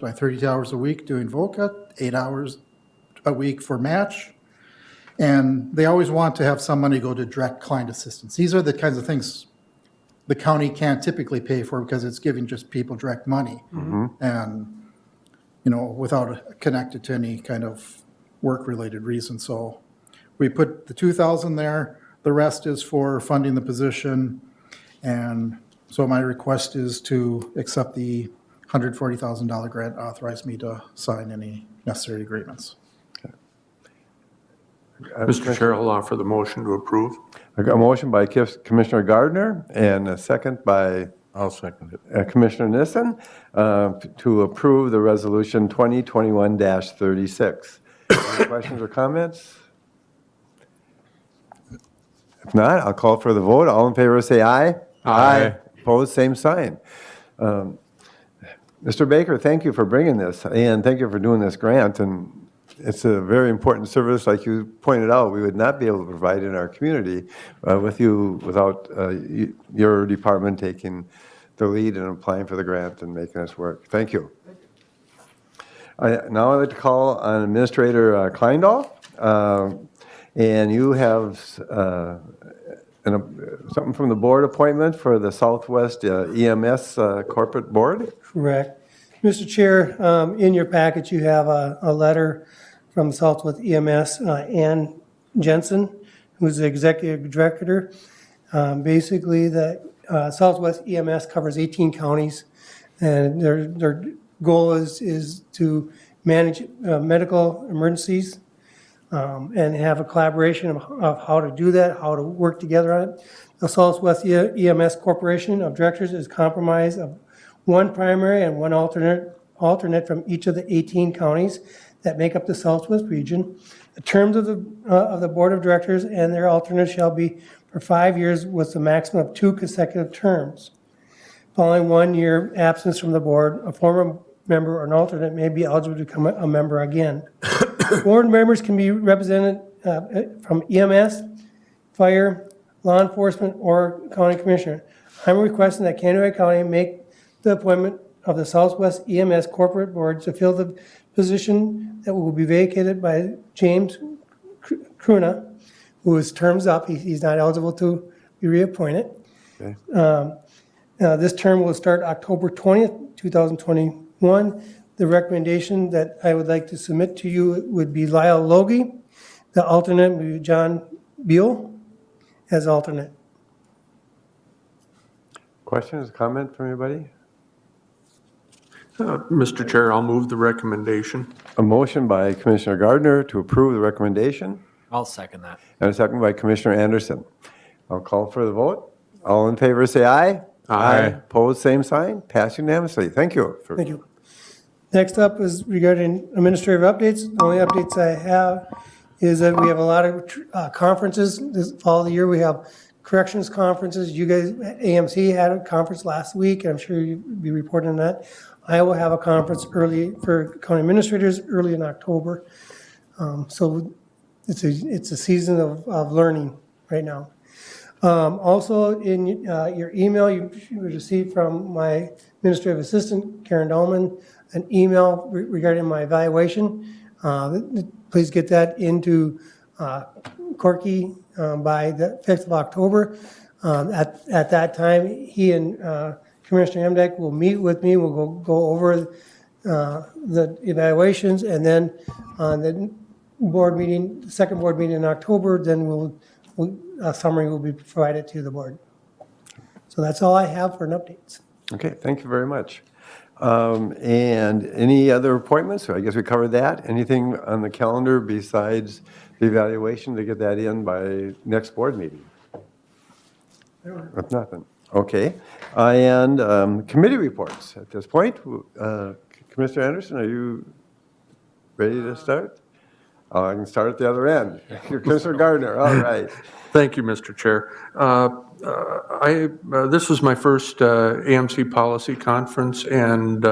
by 30 hours a week doing VOCA, 8 hours a week for match. And they always want to have some money go to direct client assistance. These are the kinds of things the county can't typically pay for because it's giving just people direct money. And, without connected to any kind of work-related reason. So we put the 2,000 there. The rest is for funding the position. And so my request is to accept the $140,000 grant, authorize me to sign any necessary agreements. Mr. Chair, I'll offer the motion to approve. I got a motion by Commissioner Gardner and a second by I'll second it. Commissioner Nissen to approve the resolution 2021-36. Any questions or comments? If not, I'll call for the vote. All in favor say aye. Aye. Opposed, same sign. Mr. Baker, thank you for bringing this, and thank you for doing this grant. And it's a very important service, like you pointed out, we would not be able to provide in our community without your department taking the lead and applying for the grant and making us work. Thank you. Now I'd like to call on Administrator Kleindahl, and you have something from the board appointment for the Southwest EMS Corporate Board? Correct. Mr. Chair, in your package, you have a letter from Southwest EMS, Ann Jensen, who's the executive director. Basically, the Southwest EMS covers 18 counties, and their goal is to manage medical emergencies and have a collaboration of how to do that, how to work together on it. The Southwest EMS Corporation of Directors is comprised of one primary and one alternate from each of the 18 counties that make up the Southwest region. The terms of the Board of Directors and their alternates shall be for 5 years with a maximum of 2 consecutive terms. Following 1 year absence from the board, a former member or an alternate may be eligible to become a member again. Board members can be represented from EMS, fire, law enforcement, or county commissioner. I'm requesting that Conduit County make the appointment of the Southwest EMS Corporate Board to fill the position that will be vacated by James Cruna, whose term's up. He's not eligible to be reappointed. Okay. This term will start October 20th, 2021. The recommendation that I would like to submit to you would be Lyle Logie. The alternate would be John Beal as alternate. Questions, comment from anybody? Mr. Chair, I'll move the recommendation. A motion by Commissioner Gardner to approve the recommendation, I'll second that. and a second by Commissioner Anderson. I'll call for the vote. All in favor say aye. Aye. Opposed, same sign. Passed unanimously. Thank you. Thank you. Next up is regarding administrative updates. The only updates I have is that we have a lot of conferences this fall of the year. We have corrections conferences. You guys, AMC had a conference last week. I'm sure you'll be reporting on that. I will have a conference early for county administrators early in October. So it's a season of learning right now. Also, in your email, you received from my administrative assistant, Karen Dahlman, an email regarding my evaluation. Please get that into Corky by the 5th of October. At that time, he and Commissioner Emdek will meet with me. We'll go over the evaluations, and then on the board meeting, the second board meeting in October, then a summary will be provided to the board. So that's all I have for an updates. Okay, thank you very much. And any other appointments? I guess we covered that. Anything on the calendar besides the evaluation to get that in by next board meeting? If nothing. Okay. And committee reports at this point. Commissioner Anderson, are you ready to start? I can start at the other end. Commissioner Gardner, all right. Thank you, Mr. Chair. This was my first AMC policy conference, and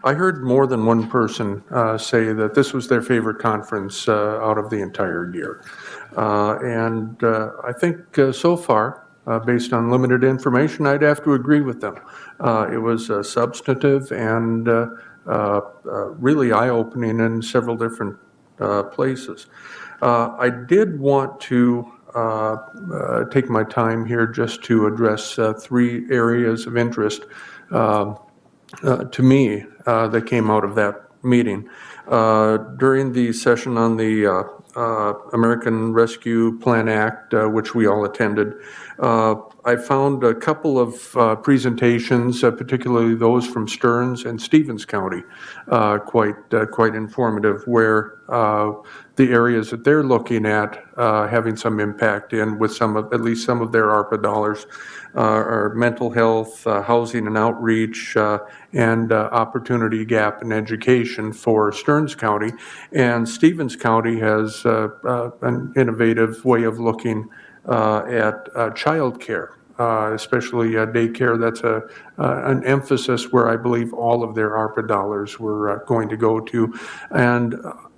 I heard more than one person say that this was their favorite conference out of the entire year. And I think so far, based on limited information, I'd have to agree with them. It was substantive and really eye-opening in several different places. I did want to take my time here just to address 3 areas of interest to me that came out of that meeting. During the session on the American Rescue Plan Act, which we all attended, I found a couple of presentations, particularly those from Stearns and Stevens County, quite informative, where the areas that they're looking at having some impact in with at least some of their ARPA dollars are mental health, housing and outreach, and opportunity gap in education for Stearns County. And Stevens County has an innovative way of looking at child care. Especially daycare. That's an emphasis where I believe all of their ARPA dollars were going to go to. And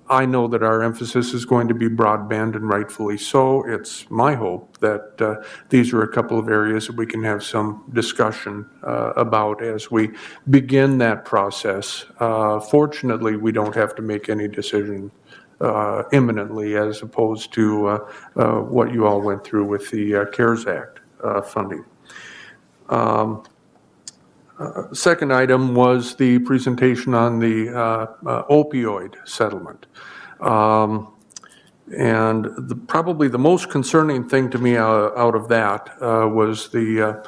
I know that our emphasis is going to be broadband, and rightfully so. It's my hope that these are a couple of areas that we can have some discussion about as we begin that process. Fortunately, we don't have to make any decision imminently, as opposed to what you all went through with the CARES Act funding. Second item was the presentation on the opioid settlement. And probably the most concerning thing to me out of that was the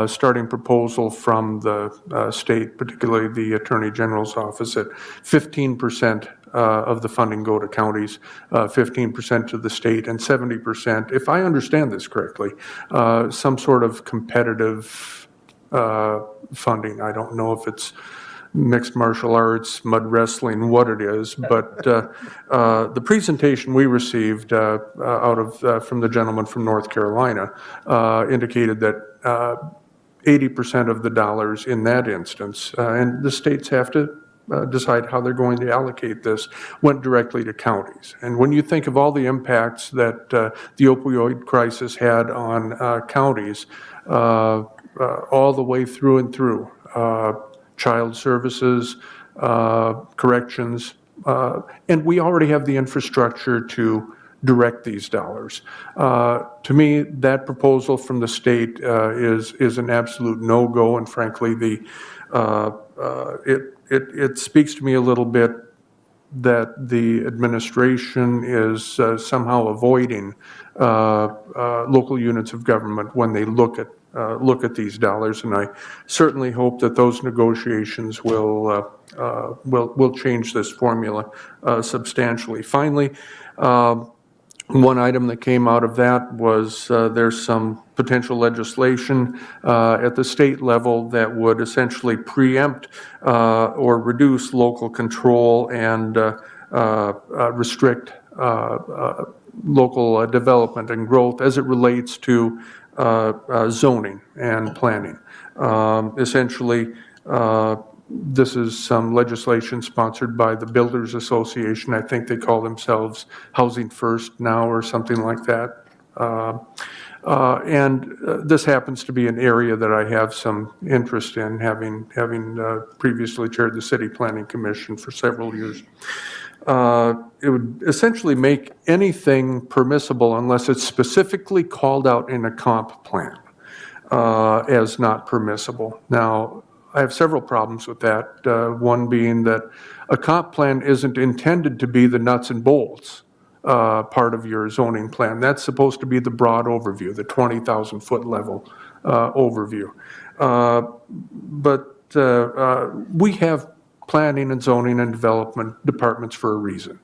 starting proposal from the state, particularly the Attorney General's office, at 15% of the funding go to counties, 15% to the state, and 70%, if I understand this correctly, some sort of competitive funding. I don't know if it's mixed martial arts, mud wrestling, what it is, but the presentation we received from the gentleman from North Carolina indicated that 80% of the dollars in that instance, and the states have to decide how they're going to allocate this, went directly to counties. And when you think of all the impacts that the opioid crisis had on counties, all the way through and through, child services, corrections, and we already have the infrastructure to direct these dollars. To me, that proposal from the state is an absolute no-go, and frankly, it speaks to me a little bit that the administration is somehow avoiding local units of government when they look at these dollars, and I certainly hope that those negotiations will change this formula substantially. Finally, one item that came out of that was there's some potential legislation at the state level that would essentially preempt or reduce local control and restrict local development and growth as it relates to zoning and planning. Essentially, this is some legislation sponsored by the Builders Association. I think they call themselves Housing First now or something like that. And this happens to be an area that I have some interest in, having previously chaired the City Planning Commission for several years. It would essentially make anything permissible unless it's specifically called out in a comp plan as not permissible. Now, I have several problems with that. One being that a comp plan isn't intended to be the nuts and bolts part of your zoning plan. That's supposed to be the broad overview, the 20,000 foot level overview. But we have planning and zoning and development departments for a reason.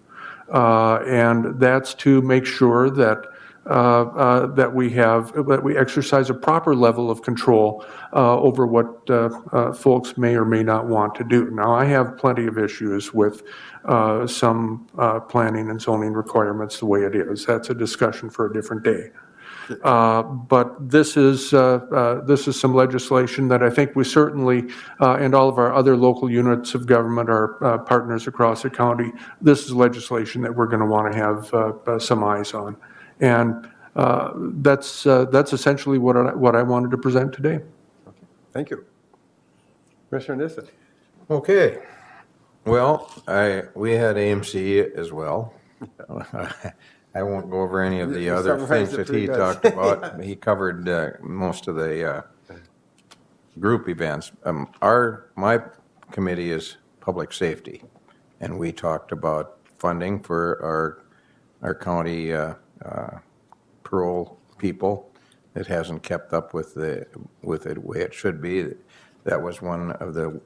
And that's to make sure that we exercise a proper level of control over what folks may or may not want to do. Now, I have plenty of issues with some planning and zoning requirements the way it is. That's a discussion for a different day. But this is some legislation that I think we certainly, and all of our other local units of government, our partners across the county, this is legislation that we're going to want to have some eyes on. And that's essentially what I wanted to present today. Thank you. Commissioner Nissen. Okay. Well, we had AMC as well. I won't go over any of the You other summarized things it that pretty he good. talked about. He covered most of the group events. My committee is public safety, and we talked about funding for our county parole people. It hasn't kept up with it the way it should be. That was one of the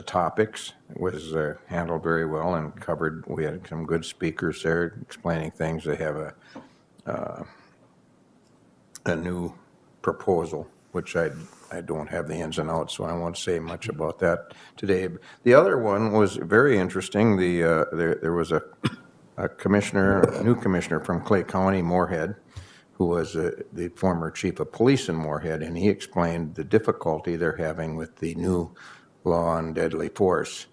topics. It was handled very well and covered. We had some good speakers there explaining things. They have a new proposal, which I don't have the ins and outs, so I won't say much about that today. The other one was very interesting. There was a new commissioner from Clay County, Moorhead, who was the former chief of police in Moorhead, and he explained the difficulty they're having with the new law on deadly force.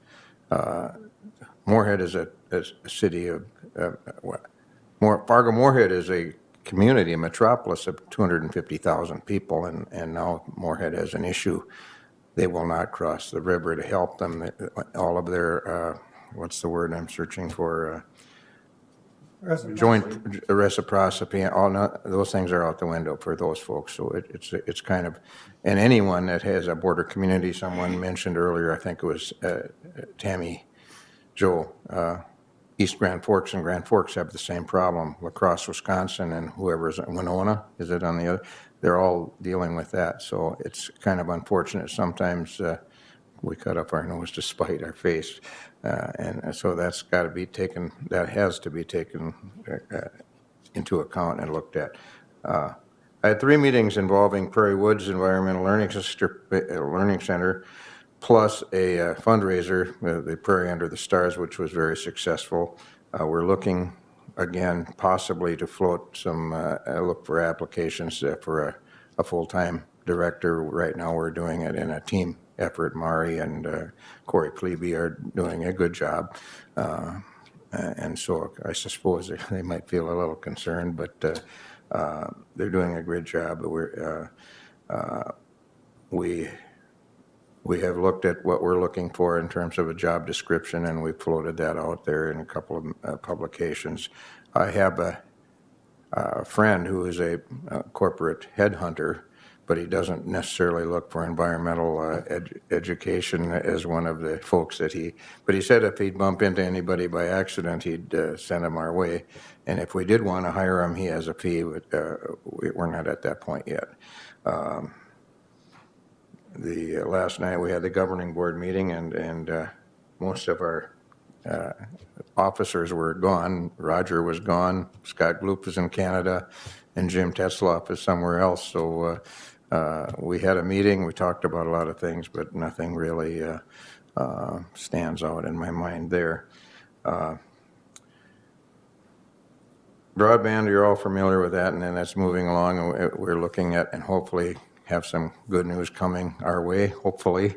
Moorhead is a city of, Fargo-Moorhead is a community, a metropolis of 250,000 people, and now Moorhead has an issue. They will not cross the river to help them. All of their, what's the word I'm searching for? Joint reciprocity, those things are out the window for those folks. So it's kind of, and anyone that has a border community, someone mentioned earlier, I think it was Tammy Joe, East Grand Forks and Grand Forks have the same problem. La Crosse, Wisconsin, and whoever's Winona, is it on the other? They're all dealing with that. So it's kind of unfortunate. Sometimes we cut up our nose to spite our face. And so that's got to be taken, that has to be taken into account and looked at. I had 3 meetings involving Prairie Woods Environmental Learning Center, plus a fundraiser, the Prairie Under the Stars, which was very successful. We're looking, again, possibly to float some, look for applications for a full-time director. Right now, we're doing it in a team effort. Mari and Corey Klebe are doing a good job. And so I suppose they might feel a little concerned, but they're doing a great job. We have looked at what we're looking for in terms of a job description, and we floated that out there in a couple of publications. I have a friend who is a corporate headhunter, but he doesn't necessarily look for environmental education as one of the folks that but he said if he'd bump into anybody by accident, he'd send them our way. And if we did want to hire him, he has a fee, but we're not at that point yet. Last night we had the governing board meeting, and most of our officers were gone. Roger was gone, Scott Gloop is in Canada, and Jim Tetzloff is somewhere else. So we had a meeting, we talked about a lot of things, but nothing really stands out in my mind there. Broadband, you're all familiar with that, and then that's moving along, and we're looking at, and hopefully have some good news coming our way, hopefully.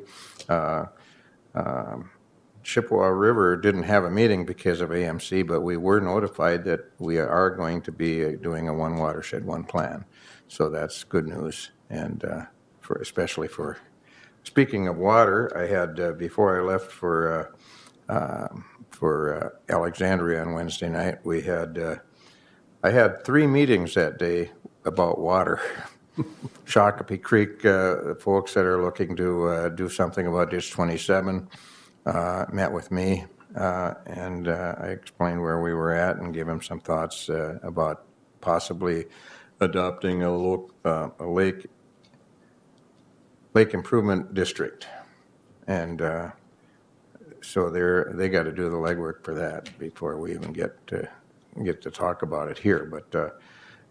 Chippewa River didn't have a meeting because of AMC, but we were notified that we are going to be doing a one watershed, one plan. So that's good news. And especially for, speaking of water, I had, before I left for Alexandria on Wednesday night, I had 3 meetings that day about water. Shakopee Creek folks that are looking to do something about Ditch 27 met with me, and I explained where we were at and gave them some thoughts about possibly adopting a lake improvement district. And so they got to do the legwork for that before we even get to talk about it here. But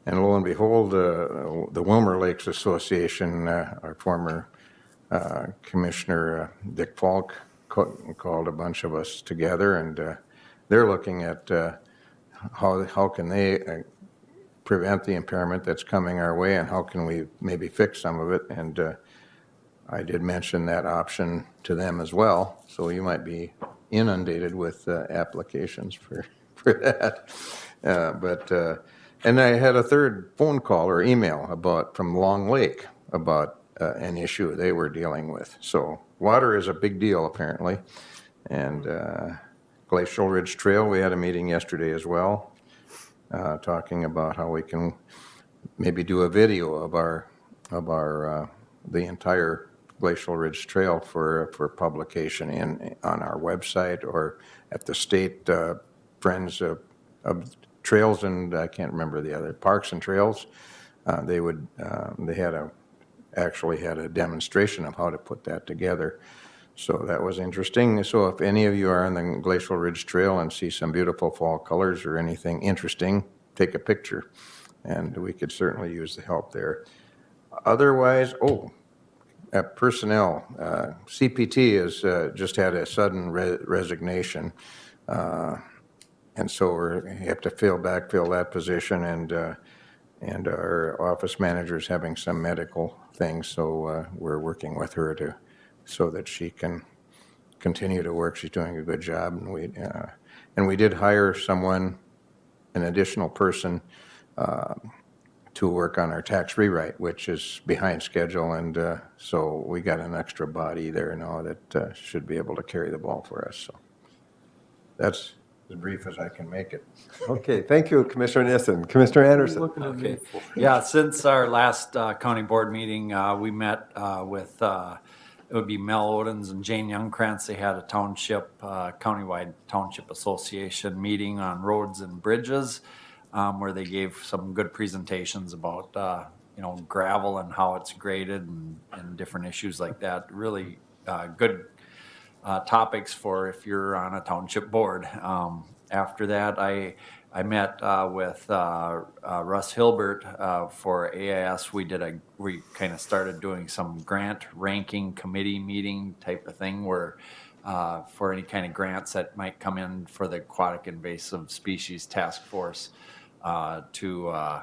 and lo and behold, the Wilmer Lakes Association, our former Commissioner Dick Falk called a bunch of us together, and they're looking at how can they prevent the impairment that's coming our way, and how can we maybe fix some of it. And I did mention that option to them as well, so you might be inundated with applications for that. And I had a third phone call or email from Long Lake about an issue they were dealing with. So water is a big deal apparently, And Glacial Ridge Trail, we had a meeting yesterday as well, talking about how we can maybe do a video of the entire Glacial Ridge Trail for publication on our website or at the state Friends of Trails, and I can't remember the other, Parks and Trails. They actually had a demonstration of how to put that together. So that was interesting. So if any of you are on the Glacial Ridge Trail and see some beautiful fall colors or anything interesting, take a picture, and we could certainly use the help there. Otherwise, personnel, CPT has just had a sudden resignation, and so we have to backfill that position, and our office manager's having some medical things, so we're working with her so that she can continue to work. She's doing a good job, and we did hire an additional person to work on our tax rewrite, which is behind schedule, and so we got an extra body there now that should be able to carry the ball for us. So that's as brief as I can make it. Okay, thank you, Commissioner Nissen. Commissioner Anderson. Okay. Yeah, since our last county board meeting, we met with, it would be Mel Odens and Jane Youngkrantz. They had a countywide township association meeting on roads and bridges, where they gave some good presentations about, gravel and how it's graded and different issues like that. Really good topics for if you're on a township board. After that, I met with Russ Hilbert for AIS. We kind of started doing some grant ranking committee meeting type of thing where for any kind of grants that might come in for the Aquatic Invasive Species Task Force to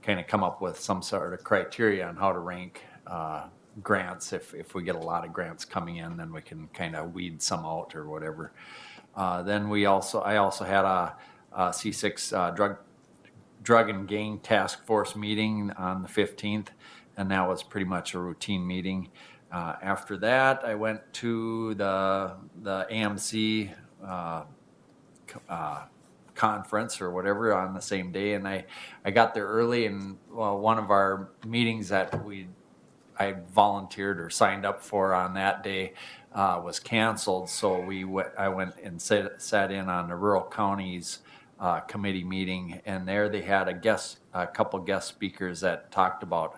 kind of come up with some sort of criteria on how to rank grants. If we get a lot of grants coming in, then we can kind of weed some out or whatever. Then I also had a C6 drug and gang task force meeting on the 15th, and that was pretty much a routine meeting. After that, I went to the AMC conference or whatever on the same day, and I got there early, and one of our meetings that I volunteered or signed up for on that day was canceled. So I went and sat in on the rural counties committee meeting, and there they had a couple guest speakers that talked about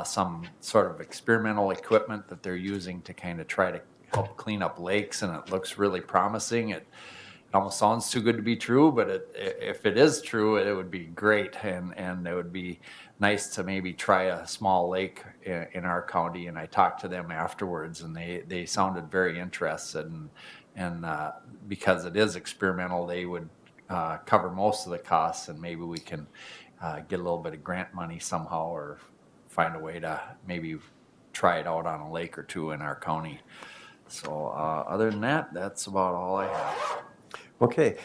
some sort of experimental equipment that they're using to kind of try to help clean up lakes, and it looks really promising. It almost sounds too good to be true, but if it is true, it would be great, and it would be nice to maybe try a small lake in our county. And I talked to them afterwards, and they sounded very interested, and because it is experimental, they would cover most of the costs, and maybe we can get a little bit of grant money somehow, or find a way to maybe try it out on a lake or two in our county. So other than that, that's about all I have. Okay.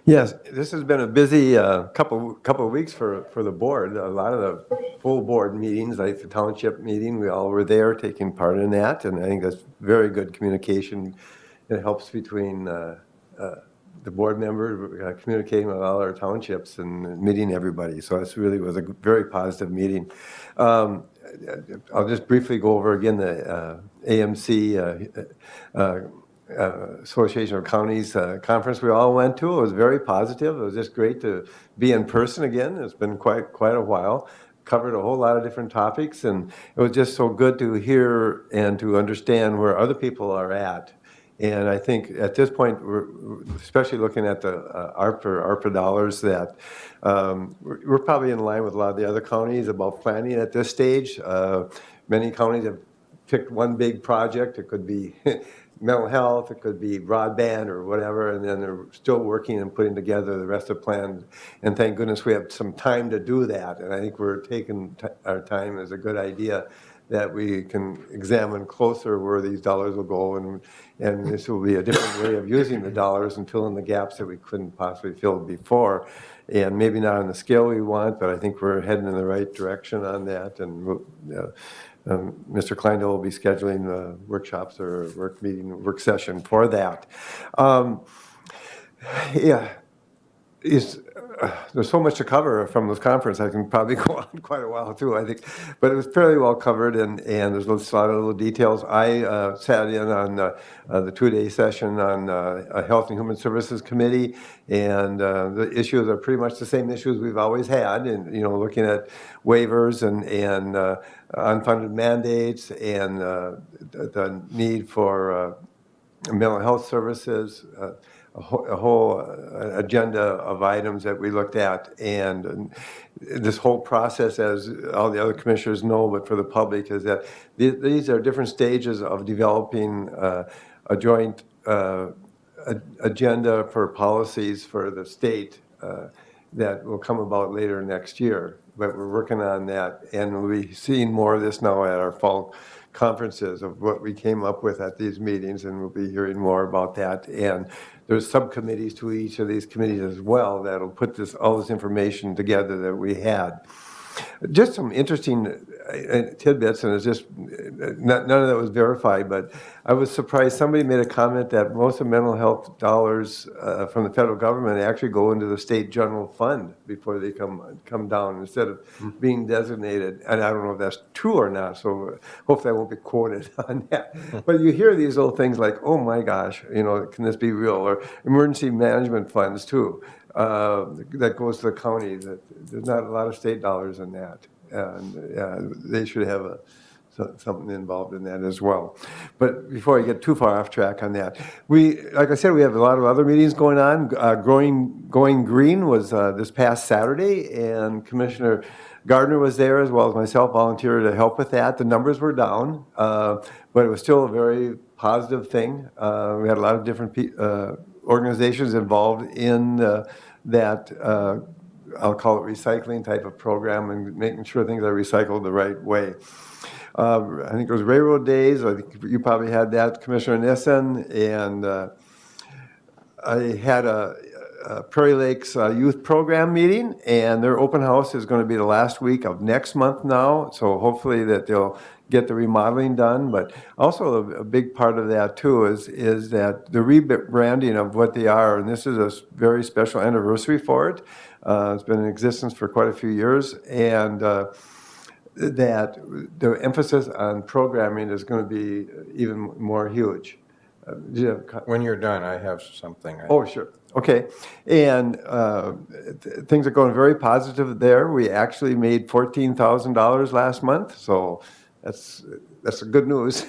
Yes, this has been a busy couple of weeks for the board. A lot of the full board meetings, like the township meeting, we all were there taking part in that, and I think that's very good communication. It helps between the board members communicating with all our townships and meeting everybody. So this really was a very positive meeting. I'll just briefly go over again the AMC Association of Counties conference we all went to. It was very positive. It was just great to be in person again. It's been quite a while. Covered a whole lot of different topics, and it was just so good to hear and to understand where other people are at. And I think at this point, we're especially looking at the ARPA dollars, that we're probably in line with a lot of the other counties about planning at this stage. Many counties have picked one big project. It could be mental health, it could be broadband or whatever, and then they're still working and putting together the rest of the plan. And thank goodness we have some time to do that. And I think we're taking our time as a good idea, that we can examine closer where these dollars will go, and this will be a different way of using the dollars and filling the gaps that we couldn't possibly fill before. And maybe not on the scale we want, but I think we're heading in the right direction on that. And Mr. Kleindl will be scheduling workshops or work session for that. Yeah, there's so much to cover from this conference. I can probably go on quite a while too, I think, but it was fairly well covered, and there's a lot of little details. I sat in on the 2-day session on Health and Human Services Committee, and the issues are pretty much the same issues we've always had, and looking at waivers and unfunded mandates and the need for mental health services. A whole agenda of items that we looked at, and this whole process, as all the other commissioners know, but for the public, is that these are different stages of developing a joint agenda for policies for the state that will come about later next year. But we're working on that, and we'll be seeing more of this now at our fall conferences of what we came up with at these meetings, and we'll be hearing more about that. And there's subcommittees to each of these committees as well that'll put all this information together that we had. Just some interesting tidbits, and it's just none of that was verified, but I was surprised. Somebody made a comment that most of mental health dollars from the federal government actually go into the state general fund before they come down instead of being designated. And I don't know if that's true or not, so hopefully I won't be quoted on that. But you hear these little things like, oh my gosh, can this be real? Or emergency management funds too. That goes to the county. There's not a lot of state dollars in that, and they should have something involved in that as well. But before I get too far off track on that, like I said, we have a lot of other meetings going on. Going Green was this past Saturday, and Commissioner Gardner was there as well as myself, volunteered to help with that. The numbers were down, but it was still a very positive thing. We had a lot of different organizations involved in that, I'll call it recycling type of program, and making sure things are recycled the right way. I think it was Railroad Days. I think you probably had that, Commissioner Nissen, and I had a Prairie Lakes Youth Program meeting, and their open house is going to be the last week of next month now, so hopefully that they'll get the remodeling done. But also a big part of that too is that the rebranding of what they are, and this is a very special anniversary for it. It's been in existence for quite a few years, and that the emphasis on programming is going to be even more huge. When you're done, I have something. Oh, sure. Okay. And things are going very positive there. We actually made $14,000 last month, so that's good news.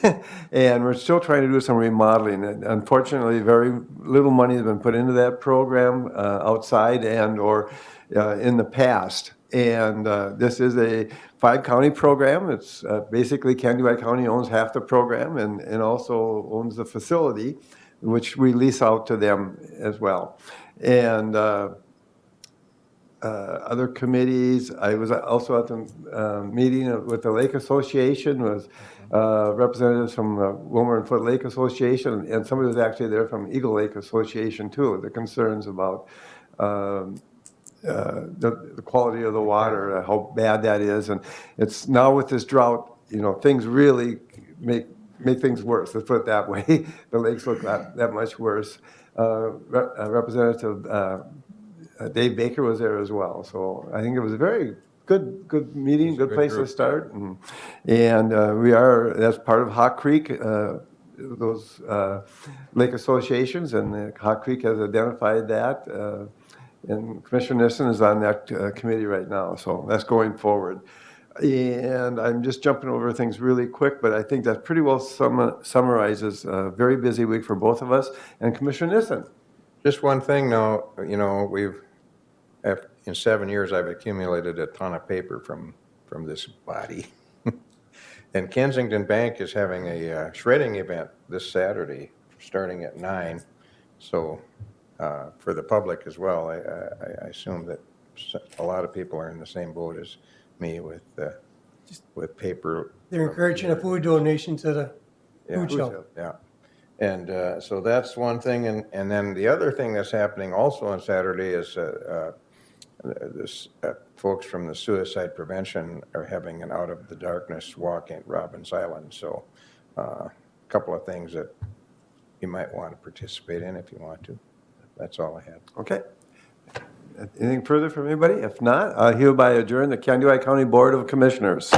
And we're still trying to do some remodeling. And unfortunately, very little money has been put into that program outside and or in the past. And this is a 5-county program. It's basically Conduit County owns half the program and also owns the facility, which we lease out to them as well. And other committees, I was also at the meeting with the Lake Association, with representatives from the Wilmer and Foot Lake Association, and somebody was actually there from Eagle Lake Association too, the concerns about the quality of the water, how bad that is. And it's now with this drought, things really make things worse. Let's put it that way. The lakes look that much worse. Representative Dave Baker was there as well. So I think it was a very good meeting, good place to start. And that's part of Hawk Creek, those lake associations, and Hawk Creek has identified that. And Commissioner Nissen is on that committee right now, so that's going forward. And I'm just jumping over things really quick, but I think that pretty well summarizes a very busy week for both of us. And Commissioner Nissen. Just one thing now, in 7 years, I've accumulated a ton of paper from this body. And Kensington Bank is having a shredding event this Saturday, starting at 9. So for the public as well, I assume that a lot of people are in the same boat as me with paper. They're encouraging a food donation to the food shelf. Yeah. And so that's one thing. And then the other thing that's happening also on Saturday is this, folks from the suicide prevention are having an out of the darkness walk in Robbins Island. So a couple of things that you might want to participate in if you want to. That's all I had. Okay. Anything further from anybody? If not, I hereby adjourn the Conduit County Board of Commissioners.